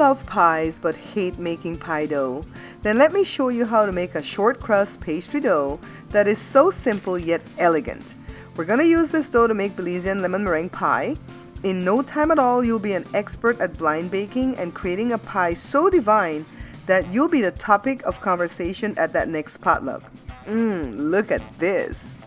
love pies but hate making pie dough? Then let me show you how to make a short crust pastry dough that is so simple yet elegant. We're going to use this dough to make Belizean lemon meringue pie. In no time at all, you'll be an expert at blind baking and creating a pie so divine that you'll be the topic of conversation at that next potluck. Look at this.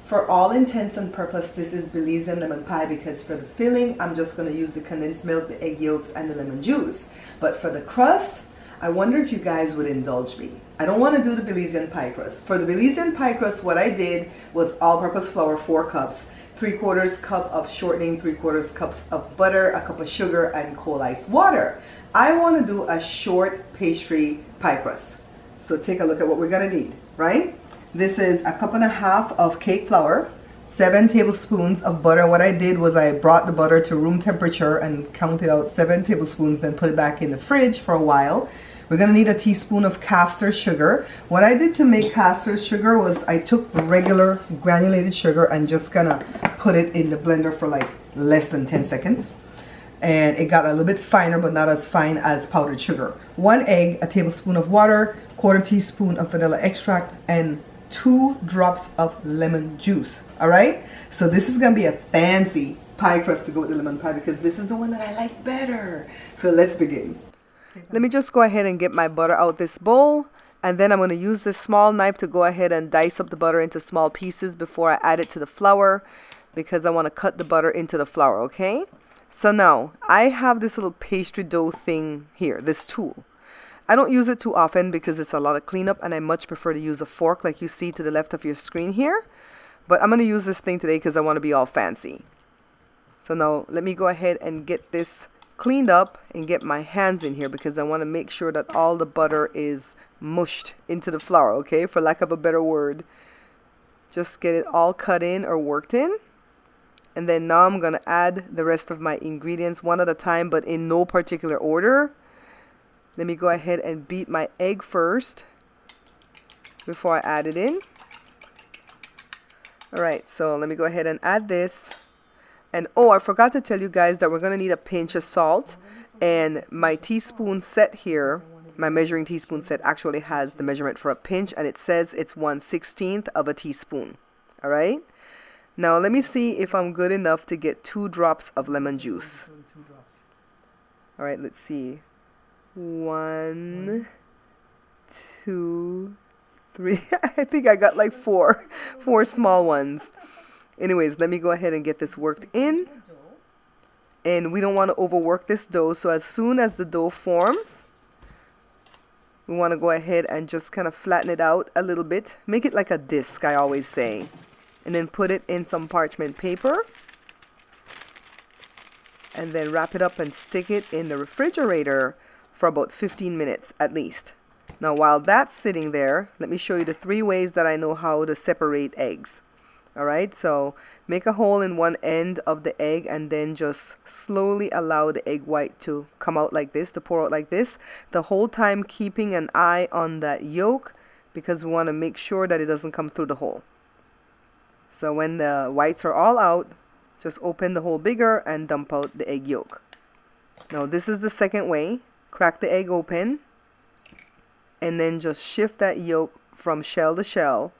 For all intents and purposes, this is Belizean lemon pie because for the filling, I'm just going to use the condensed milk, the egg yolks, and the lemon juice. But for the crust, I wonder if you guys would indulge me. I don't want to do the Belizean pie crust. For the Belizean pie crust, what I did was all-purpose flour, 4 cups, 3/4 cup of shortening, 3/4 cups of butter, a cup of sugar, and cold ice water. I want to do a short pastry pie crust. So take a look at what we're going to need, right? This is a 1.5 cups of cake flour, 7 tablespoons of butter. What I did was I brought the butter to room temperature and counted out 7 tablespoons, then put it back in the fridge for a while. We're going to need a teaspoon of caster sugar. What I did to make caster sugar was I took regular granulated sugar and just gonna put it in the blender for like less than 10 seconds. And it got a little bit finer, but not as fine as powdered sugar. 1 egg, a tablespoon of water, 1/4 teaspoon of vanilla extract, and 2 drops of lemon juice. All right, so this is gonna be a fancy pie crust to go with the lemon pie because this is the one that I like better. So let's begin. Let me just go ahead and get my butter out this bowl, and then I'm going to use this small knife to go ahead and dice up the butter into small pieces before I add it to the flour because I want to cut the butter into the flour, okay? So now I have this little pastry dough thing here, this tool. I don't use it too often because it's a lot of cleanup and I much prefer to use a fork like you see to the left of your screen here. But I'm going to use this thing today because I want to be all fancy. So now let me go ahead and get this cleaned up and get my hands in here because I want to make sure that all the butter is mushed into the flour, okay, for lack of a better word. Just get it all cut in or worked in. And then now I'm going to add the rest of my ingredients one at a time, but in no particular order. Let me go ahead and beat my egg first before I add it in. Alright, so let me go ahead and add this. And oh, I forgot to tell you guys that we're going to need a pinch of salt. And my teaspoon set here, my measuring teaspoon set actually has the measurement for a pinch. And it says it's 1/16 of a teaspoon. Alright. Now let me see if I'm good enough to get 2 drops of lemon juice. Alright, let's see. 1, 2, 3. I think I got like 4 small ones. Anyways, let me go ahead and get this worked in. And we don't want to overwork this dough. So as soon as the dough forms, we want to go ahead and just kind of flatten it out a little bit. Make it like a disc, I always say. And then put it in some parchment paper. And then wrap it up and stick it in the refrigerator for about 15 minutes at least. Now while that's sitting there, let me show you the 3 ways that I know how to separate eggs. Alright, so make a hole in one end of the egg and then just slowly allow the egg white to come out like this, to pour out like this. The whole time keeping an eye on that yolk because we want to make sure that it doesn't come through the hole. So when the whites are all out, just open the hole bigger and dump out the egg yolk. Now this is the second way. Crack the egg open and then just shift that yolk from shell to shell,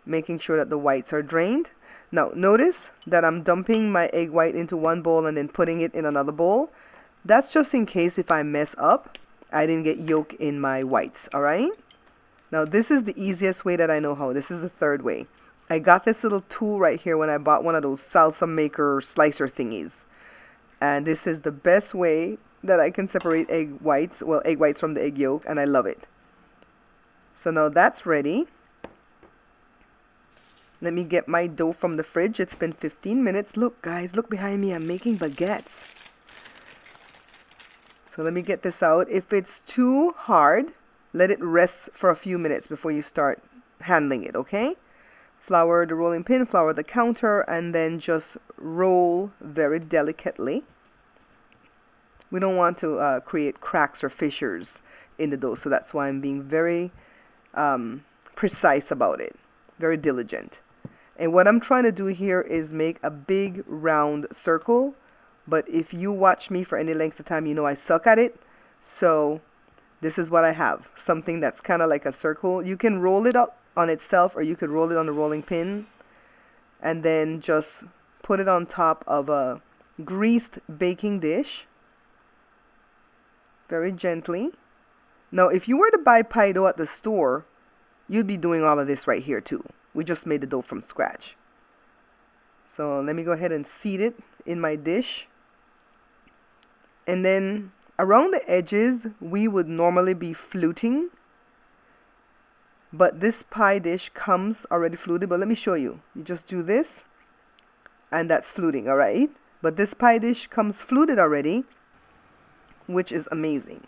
making sure that the whites are drained. Now notice that I'm dumping my egg white into one bowl and then putting it in another bowl. That's just in case if I mess up, I didn't get yolk in my whites, alright? Now this is the easiest way that I know how. This is the third way. I got this little tool right here when I bought one of those salsa maker slicer thingies. And this is the best way that I can separate egg whites from the egg yolk, and I love it. So now that's ready. Let me get my dough from the fridge. It's been 15 minutes. Look, guys, look behind me. I'm making baguettes. So let me get this out. If it's too hard, let it rest for a few minutes before you start handling it, okay? Flour the rolling pin, flour the counter, and then just roll very delicately. We don't want to create cracks or fissures in the dough, so that's why I'm being very precise about it, very diligent. And what I'm trying to do here is make a big round circle But if you watch me for any length of time, you know I suck at it. So this is what I have. Something that's kind of like a circle. You can roll it up on itself, or you could roll it on a rolling pin and then just put it on top of a greased baking dish very gently. Now, if you were to buy pie dough at the store, you'd be doing all of this right here too. We just made the dough from scratch. So let me go ahead and seat it in my dish. And then around the edges, we would normally be fluting. But this pie dish comes already fluted. But let me show you. You just do this, and that's fluting, all right? But this pie dish comes fluted already, which is amazing.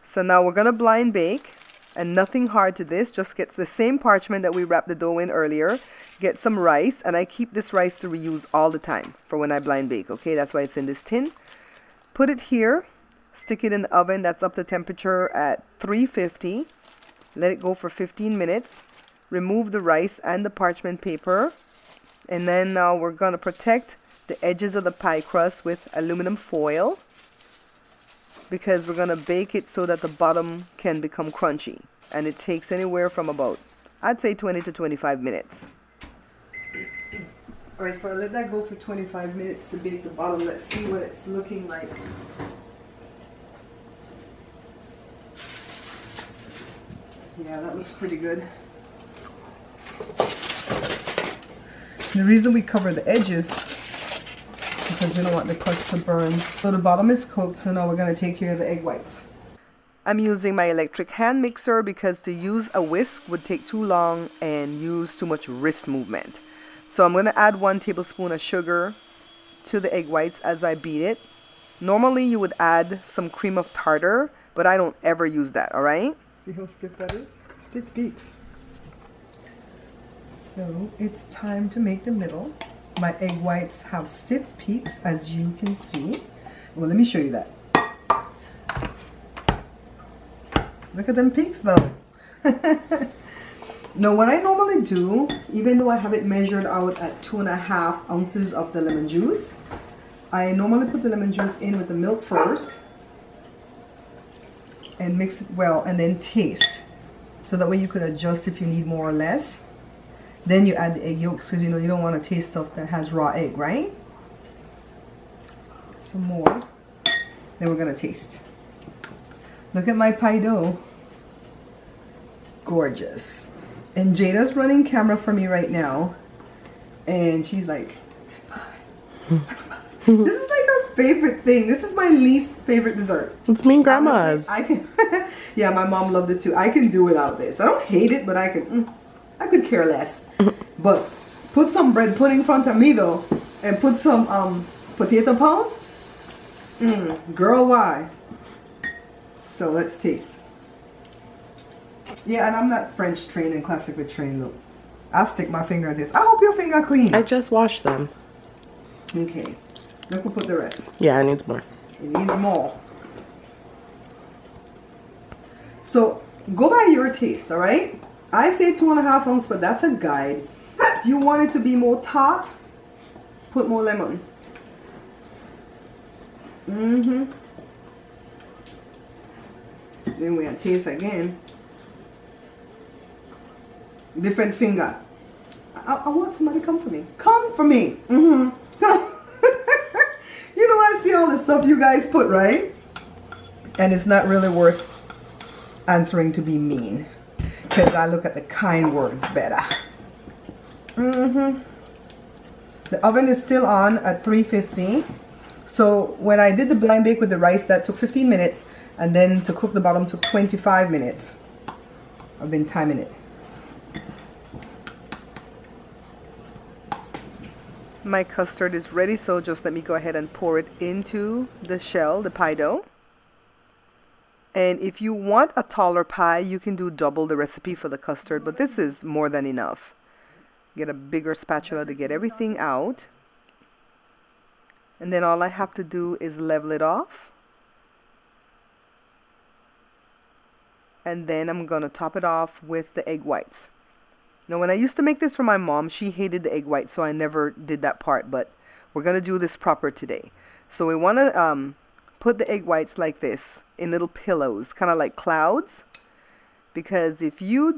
So now we're going to blind bake, and nothing hard to this. Just get the same parchment that we wrapped the dough in earlier. Get some rice, and I keep this rice to reuse all the time for when I blind bake, okay? That's why it's in this tin. Put it here. Stick it in the oven. That's up to temperature at 350. Let it go for 15 minutes. Remove the rice and the parchment paper. And then now we're going to protect the edges of the pie crust with aluminum foil, because we're going to bake it so that the bottom can become crunchy. And it takes anywhere from about, I'd say 20 to 25 minutes. Alright, so I let that go for 25 minutes to bake the bottom. Let's see what it's looking like. Yeah, that looks pretty good. The reason we cover the edges because we don't want the crust to burn. So the bottom is cooked, so now we're going to take care of the egg whites. I'm using my electric hand mixer because to use a whisk would take too long and use too much wrist movement. So I'm going to add 1 tablespoon of sugar to the egg whites as I beat it. Normally you would add some cream of tartar, but I don't ever use that, alright? See how stiff that is? Stiff peaks. So it's time to make the middle. My egg whites have stiff peaks, as you can see. Well, let me show you that. Look at them peaks though. Now what I normally do, even though I have it measured out at 2.5 ounces of the lemon juice, I normally put the lemon juice in with the milk first and mix it well, and then taste. So that way you could adjust if you need more or less. Then you add the egg yolks, because you know you don't want to taste stuff that has raw egg, right? Some more. Then we're going to taste. Look at my pie dough. Gorgeous. And Jada's running camera for me right now. And she's like, pie. This is like her favorite thing. This is my least favorite dessert. It's me and grandma's. Honestly, I can. Yeah, my mom loved it too. I can do without this. I don't hate it, but I could care less. But put some bread pudding in front of me though, and put some potato pound. Girl, why? So let's taste. Yeah, and I'm not French trained and classically trained. Look, I'll stick my finger at this. I hope your finger clean. I just washed them. Okay, look, we'll put the rest. Yeah, it needs more. It needs more. So go by your taste, all right? I say 2.5 ounces, but that's a guide. If you want it to be more tart, put more lemon. Then we're gonna taste again. Different finger. I want somebody to come for me. Come for me. You know, I see all the stuff you guys put, right? And it's not really worth answering to be mean, because I look at the kind words better. The oven is still on at 350. So when I did the blind bake with the rice, that took 15 minutes, and then to cook the bottom took 25 minutes. I've been timing it. My custard is ready, so just let me go ahead and pour it into the shell, the pie dough. And if you want a taller pie, you can do double the recipe for the custard, but this is more than enough. Get a bigger spatula to get everything out. And then all I have to do is level it off. And then I'm going to top it off with the egg whites. Now, when I used to make this for my mom, she hated the egg whites, so I never did that part. But We're going to do this proper today. So we want to put the egg whites like this in little pillows, kind of like clouds. Because if you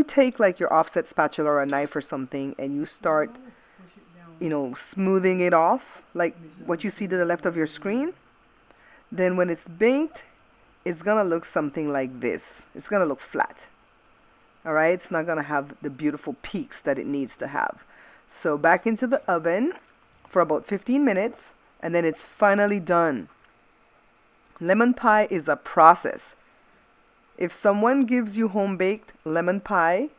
take like your offset spatula or a knife or something and you start, smoothing it off, like what you see to the left of your screen, then when it's baked, it's going to look something like this. It's going to look flat. All right, it's not going to have the beautiful peaks that it needs to have. So back into the oven for about 15 minutes, and then it's finally done. Lemon pie is a process. If someone gives you home-baked lemon pie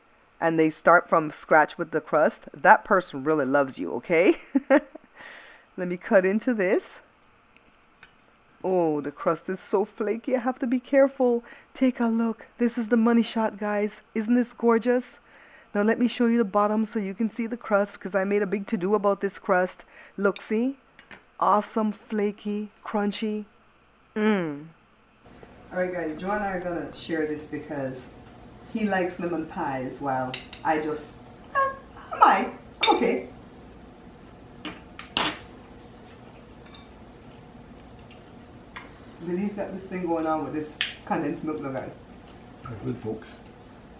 and they start from scratch with the crust, that person really loves you, okay? Let me cut into this. Oh, the crust is so flaky. I have to be careful. Take a look. This is the money shot, guys. Isn't this gorgeous? Now let me show you the bottom so you can see the crust, because I made a big to-do about this crust. Look, see? Awesome, flaky, crunchy. Alright guys, Joe and I are going to share this because he likes lemon pie as well. I'm okay. Billy's got this thing going on with this condensed milk though, guys. Good folks.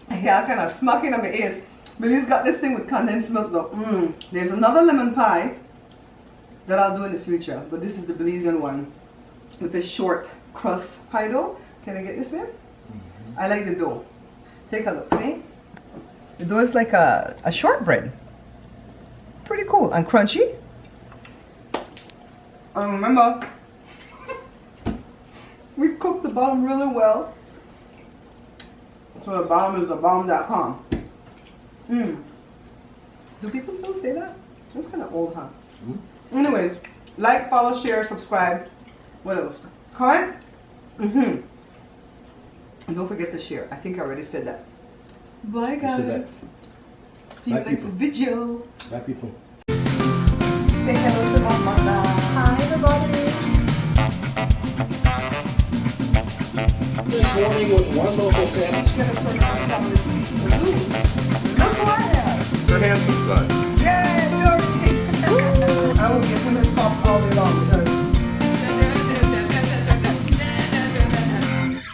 Yeah, kind of smacking on my ears. Billy's got this thing with condensed milk though. There's another lemon pie that I'll do in the future, but this is the Belizean one with this short crust pie dough. Can I get this one? I like the dough. Take a look, see? The dough is like a shortbread. Pretty cool and crunchy. And remember, we cooked the bottom really well. So the bottom is thebottom.com. Do people still say that? That's kind of old, huh? Anyways, like, follow, share, subscribe. What else? Comment? And don't forget to share. I think I already said that. Bye, guys. See you next video. Bye, people. Say hello to Mama. Hi, everybody. This morning with one local family. Each gonna sort of find out what to lose. Look what I have. Her hands inside.